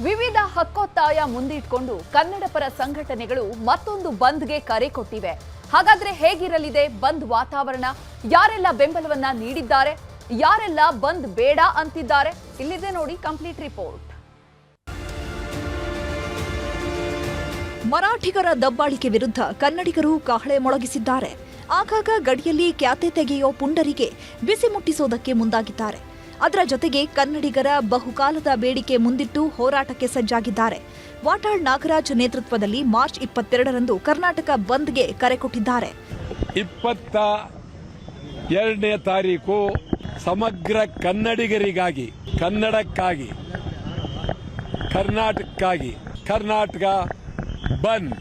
ವಿವಿಧ ಹಕ್ಕೊತ್ತಾಯ ಮುಂದಿಟ್ಕೊಂಡು ಕನ್ನಡ ಪರ ಸಂಘಟನೆಗಳು ಮತ್ತೊಂದು ಬಂದ್ಗೆ ಕರೆ ಕೊಟ್ಟಿವೆ. ಹಾಗಾದ್ರೆ ಹೇಗಿರಲಿದೆ ಬಂದ್ ವಾತಾವರಣ? ಯಾರೆಲ್ಲ ಬೆಂಬಲವನ್ನ ನೀಡಿದ್ದಾರೆ, ಯಾರೆಲ್ಲ ಬಂದ್ ಬೇಡ ಅಂತಿದ್ದಾರೆ? ಇಲ್ಲಿದೆ ನೋಡಿ ಕಂಪ್ಲೀಟ್ ರಿಪೋರ್ಟ್. ಮರಾಠಿಗರ ದಬ್ಬಾಳಿಕೆ ವಿರುದ್ಧ ಕನ್ನಡಿಗರು ಕಹಳೆ ಮೊಳಗಿಸಿದ್ದಾರೆ. ಆಗಾಗ ಗಡಿಯಲ್ಲಿ ಕ್ಯಾತೆ ತೆಗೆಯೋ ಪುಂಡರಿಗೆ ಬಿಸಿ ಮುಟ್ಟಿಸೋದಕ್ಕೆ ಮುಂದಾಗಿದ್ದಾರೆ. ಅದರ ಜೊತೆಗೆ ಕನ್ನಡಿಗರ ಬಹುಕಾಲದ ಬೇಡಿಕೆ ಮುಂದಿಟ್ಟು ಹೋರಾಟಕ್ಕೆ ಸಜ್ಜಾಗಿದ್ದಾರೆ. ವಾಟಾಳ್ ನಾಗರಾಜ್ ನೇತೃತ್ವದಲ್ಲಿ ಮಾರ್ಚ್ 22ರಂದು ಕರ್ನಾಟಕ ಬಂದ್ಗೆ ಕರೆ ಕೊಟ್ಟಿದ್ದಾರೆ. 22ನೇ ತಾರೀಕು ಸಮಗ್ರ ಕನ್ನಡಿಗರಿಗಾಗಿ, ಕನ್ನಡಕ್ಕಾಗಿ, ಕರ್ನಾಟಕಕ್ಕಾಗಿ ಕರ್ನಾಟಕ ಬಂದ್.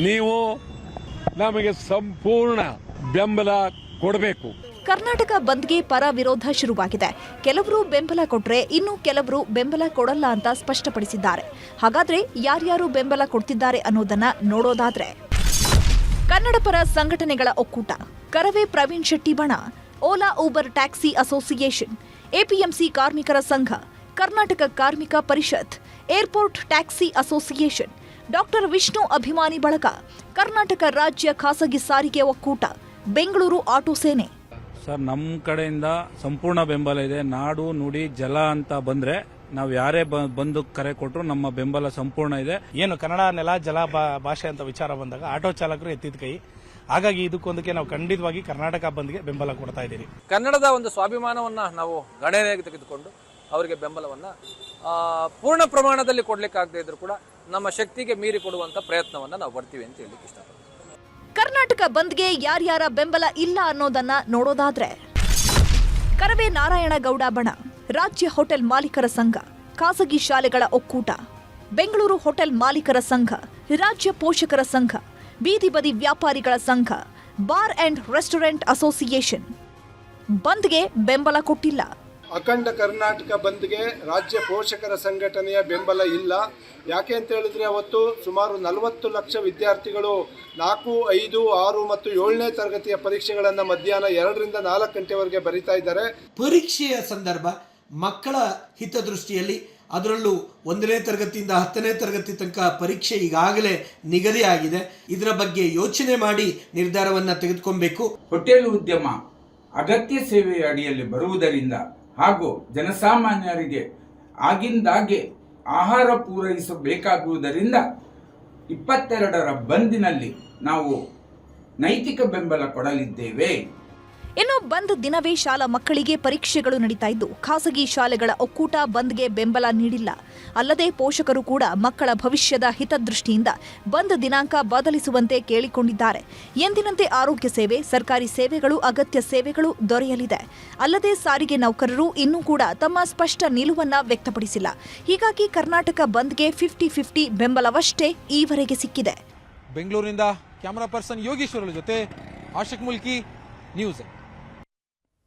ನೀವು ನಮಗೆ ಸಂಪೂರ್ಣ ಬೆಂಬಲ ಕೊಡಬೇಕು. ಕರ್ನಾಟಕ ಬಂದ್ಗೆ ಪರ ವಿರೋಧ ಶುರುವಾಗಿದೆ. ಕೆಲವರು ಬೆಂಬಲ ಕೊಟ್ರೆ ಇನ್ನು ಕೆಲವರು ಬೆಂಬಲ ಕೊಡಲ್ಲ ಅಂತ ಸ್ಪಷ್ಟಪಡಿಸಿದ್ದಾರೆ. ಹಾಗಾದ್ರೆ ಯಾರ್ಯಾರು ಬೆಂಬಲ ಕೊಡ್ತಿದ್ದಾರೆ ಅನ್ನೋದನ್ನ ನೋಡೋದಾದ್ರೆ, ಕನ್ನಡ ಪರ ಸಂಘಟನೆಗಳ ಒಕ್ಕೂಟ, ಕರವೇ ಪ್ರವೀಣ್ ಶೆಟ್ಟಿ ಬಣ, Ola Uber taxi association, APMC ಕಾರ್ಮಿಕರ ಸಂಘ, Karnataka Karmika Parishat, airport taxi association, doctor Vishnu ಅಭಿಮಾನಿ ಬಳಗ, ಕರ್ನಾಟಕ ರಾಜ್ಯ ಖಾಸಗಿ ಸಾರಿಗೆ ಒಕ್ಕೂಟ, ಬೆಂಗಳೂರು ಆಟೋ ಸೇನೆ. ಸರ್, ನಮ್ಮ ಕಡೆಯಿಂದ ಸಂಪೂರ್ಣ ಬೆಂಬಲ ಇದೆ. ನಾಡು ನುಡಿ ಜಲ ಅಂತ ಬಂದ್ರೆ ನಾವು ಯಾರೇ ಬಂದು ಕರೆ ಕೊಟ್ಟರು ನಮ್ಮ ಬೆಂಬಲ ಸಂಪೂರ್ಣ ಇದೆ. ಏನು ಕನ್ನಡ ನೆಲ ಜಲ ಭಾಷೆ ಅಂತ ವಿಚಾರ ಬಂದಾಗ ಆಟೋ ಚಾಲಕರು ಎತ್ತಿದ ಕೈ. ಹಾಗಾಗಿ ಇದಕ್ಕೊಂದಕ್ಕೆ ನಾವು ಖಂಡಿತವಾಗಿ ಕರ್ನಾಟಕ ಬಂದ್ಗೆ ಬೆಂಬಲ ಕೊಡ್ತಾ ಇದ್ದೀವಿ. ಕನ್ನಡದ ಒಂದು ಸ್ವಾಭಿಮಾನವನ್ನ ನಾವು ಗಣನೆಗೆ ತೆಗೆದುಕೊಂಡು ಅವರಿಗೆ ಬೆಂಬಲವನ್ನ ಪೂರ್ಣ ಪ್ರಮಾಣದಲ್ಲಿ ಕೊಡ್ಲಿಕ್ಕಾಗದೇ ಇದ್ರು ಕೂಡ ನಮ್ಮ ಶಕ್ತಿಗೆ ಮೀರಿ ಕೊಡುವಂತ ಪ್ರಯತ್ನವನ್ನ ನಾವು ಬರ್ತೀವಿ ಅಂತ ಹೇಳಲಿಕ್ಕೆ ಇಷ್ಟಪಡ್ತೀವಿ. ಕರ್ನಾಟಕ ಬಂದ್ಗೆ ಯಾರ್ಯಾರ ಬೆಂಬಲ ಇಲ್ಲ ಅನ್ನೋದನ್ನ ನೋಡೋದಾದ್ರೆ, ಕರವೇ ನಾರಾಯಣಗೌಡ ಬಣ, ರಾಜ್ಯ ಹೋಟೆಲ್ ಮಾಲೀಕರ ಸಂಘ, ಖಾಸಗಿ ಶಾಲೆಗಳ ಒಕ್ಕೂಟ, ಬೆಂಗಳೂರು ಹೋಟೆಲ್ ಮಾಲೀಕರ ಸಂಘ, ರಾಜ್ಯ ಪೋಷಕರ ಸಂಘ, ಬೀದಿ ಬದಿ ವ್ಯಾಪಾರಿಗಳ ಸಂಘ, ಬಾರ್ ಅಂಡ್ ರೆಸ್ಟೋರೆಂಟ್ ಅಸೋಸಿಯೇಷನ್ ಬಂದ್ಗೆ ಬೆಂಬಲ ಕೊಟ್ಟಿಲ್ಲ. ಅಖಂಡ ಕರ್ನಾಟಕ ಬಂದ್ಗೆ ರಾಜ್ಯ ಪೋಷಕರ ಸಂಘಟನೆಯ ಬೆಂಬಲ ಇಲ್ಲ. ಯಾಕೆ ಅಂತ ಹೇಳಿದ್ರೆ, ಅವತ್ತು ಸುಮಾರು 40 ಲಕ್ಷ ವಿದ್ಯಾರ್ಥಿಗಳು 4, 5, 6 ಮತ್ತು 7ನೇ ತರಗತಿಯ ಪರೀಕ್ಷೆಗಳನ್ನು ಮಧ್ಯಾಹ್ನ 2ರಿಂದ 4 ಗಂಟೆವರೆಗೆ ಬರೀತಾ ಇದ್ದಾರೆ. ಪರೀಕ್ಷೆಯ ಸಂದರ್ಭ ಮಕ್ಕಳ ಹಿತದೃಷ್ಟಿಯಲ್ಲಿ, ಅದರಲ್ಲೂ 1ನೇ ತರಗತಿಯಿಂದ 10ನೇ ತರಗತಿ ತನಕ ಪರೀಕ್ಷೆ ಈಗಾಗಲೇ ನಿಗದಿ ಆಗಿದೆ. ಇದರ ಬಗ್ಗೆ ಯೋಚನೆ ಮಾಡಿ ನಿರ್ಧಾರವನ್ನು ತೆಗೆದುಕೊಬೇಕು. ಹೋಟೆಲ್ ಉದ್ಯಮ ಅಗತ್ಯ ಸೇವೆಯ ಅಡಿಯಲ್ಲಿ ಬರುವುದರಿಂದ ಹಾಗೂ ಜನಸಾಮಾನ್ಯರಿಗೆ ಆಗಿಂದಾಗೆ ಆಹಾರ ಪೂರೈಸಬೇಕಾಗುವುದರಿಂದ 22ರ ಬಂದಿನಲ್ಲಿ ನಾವು ನೈತಿಕ ಬೆಂಬಲ ಕೊಡಲಿದ್ದೇವೆ. ಇನ್ನು ಬಂದ್ ದಿನವೇ ಶಾಲಾ ಮಕ್ಕಳಿಗೆ ಪರೀಕ್ಷೆಗಳು ನಡೀತಾ ಇದ್ದು, ಖಾಸಗಿ ಶಾಲೆಗಳ ಒಕ್ಕೂಟ ಬಂದ್ಗೆ ಬೆಂಬಲ ನೀಡಿಲ್ಲ. ಅಲ್ಲದೆ ಪೋಷಕರು ಕೂಡ ಮಕ್ಕಳ ಭವಿಷ್ಯದ ಹಿತದೃಷ್ಟಿಯಿಂದ ಬಂದ್ ದಿನಾಂಕ ಬದಲಿಸುವಂತೆ ಕೇಳಿಕೊಂಡಿದ್ದಾರೆ. ಎಂದಿನಂತೆ ಆರೋಗ್ಯ ಸೇವೆ, ಸರ್ಕಾರಿ ಸೇವೆಗಳು, ಅಗತ್ಯ ಸೇವೆಗಳು ದೊರೆಯಲಿದೆ. ಅಲ್ಲದೆ ಸಾರಿಗೆ ನೌಕರರು ಇನ್ನೂ ಕೂಡ ತಮ್ಮ ಸ್ಪಷ್ಟ ನಿಲುವನ್ನ ವ್ಯಕ್ತಪಡಿಸಿಲ್ಲ. ಹೀಗಾಗಿ ಕರ್ನಾಟಕ ಬಂದ್ಗೆ 50-50 ಬೆಂಬಲವಷ್ಟೇ ಈವರೆಗೆ ಸಿಕ್ಕಿದೆ. ಬೆಂಗಳೂರಿನಿಂದ ಕ್ಯಾಮರಾ ಪರ್ಸನ್ ಯೋಗೇಶ್ವರ ಜೊತೆ ಆಶಿಕ್ ಮುಲ್ಕಿ, ನ್ಯೂಸ್.